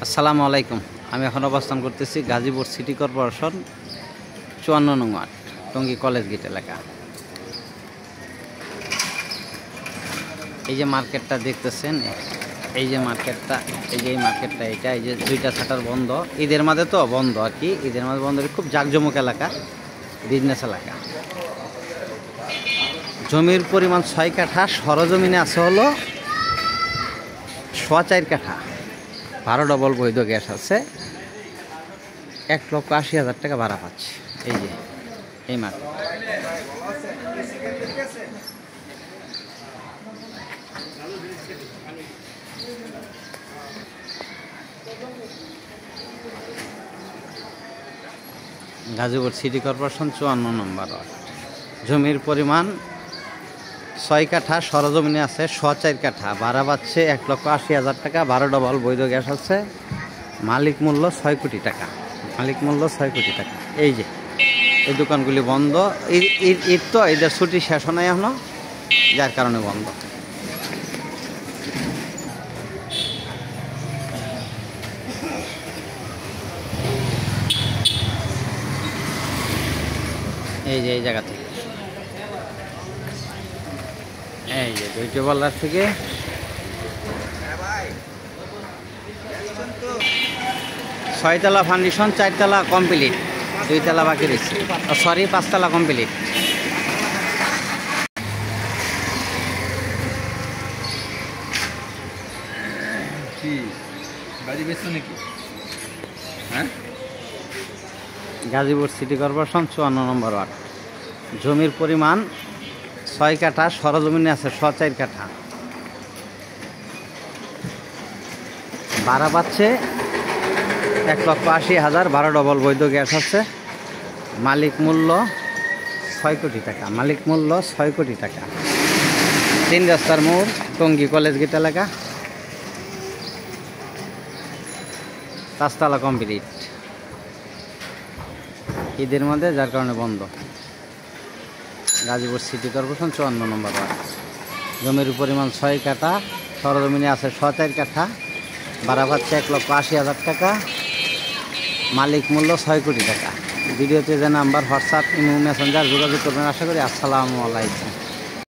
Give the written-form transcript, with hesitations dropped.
আসসালামু আলাইকুম। আমি এখন অবস্থান করতেছি গাজীপুর সিটি কর্পোরেশন 54 নং ওয়ার্ড টঙ্গী কলেজ গেট এলাকা। এই যে মার্কেটটা দেখতেছেন, এই যে মার্কেটটা, এই মার্কেটটা, এই যে দুইটা শাটার বন্ধ, ঈদের মাঝে তো বন্ধ আর কি, ঈদের মাঝে বন্ধ। খুব জাঁকজমক এলাকা, বিজনেস এলাকা। জমির পরিমাণ 6 কাঠা, সরজমিনে আছে হলো 4.25 কাঠা। 12 ডবল বৈধ গ্যাস আছে। 1,80,000 টাকা ভাড়া পাচ্ছে। এই যে এই মার্কেট। গাজীপুর সিটি কর্পোরেশন 54 নম্বর ওয়ার্ড। জমির পরিমাণ 6 কাঠা, সরজমিনে আছে 4.25 কাঠা। ভাড়া পাচ্ছে 1,80,000 টাকা। 12 ডবল বৈধ গ্যাস আছে। মালিক মূল্য 6 কোটি টাকা। মালিক মূল্য 6 কোটি টাকা। এই যে এই দোকানগুলি বন্ধ। ঈদ তো, ঈদের ছুটি শেষ হয় নাই এখনো, যার কারণে বন্ধ। এই যে এই জায়গা থেকে, এই যে দুইটি বলার থেকে 6 তলা ফাউন্ডেশন, 4 তলা কমপ্লিট, 2 তলা বাকি রয়েছে। সরি, 5 তলা কমপ্লিট। গাজীপুর সিটি কর্পোরেশন 54 নম্বর ওয়ার্ড। জমির পরিমাণ 6 কাঠা, সরজমিনে আছে 4.25 কাঠা। ভাড়া পাচ্ছে 1,80,000। 12 ডবল বৈধ গ্যাস আছে। মালিক মূল্য 6 কোটি টাকা। মালিক মূল্য 6 কোটি টাকা। 3 রাস্তার মোড়, টঙ্গী কলেজ গেট এলাকা। 5 তলা কমপ্লিট। ঈদের মধ্যে, যার কারণে বন্ধ। গাজীপুর সিটি কর্পোরেশন 54 নম্বর ওয়ার্ড। জমির পরিমাণ 6 কাঠা, সরজমিনে আছে 4.25 কাঠা। ভাড়া পাচ্ছে 1,80,000 টাকা। মালিক মূল্য 6 কোটি টাকা। ভিডিওতে যে নাম্বার, হোয়াটসঅ্যাপ, ইমো, মেসেঞ্জার যোগাযোগ করবেন আশা করি। আসসালামু আলাইকুম।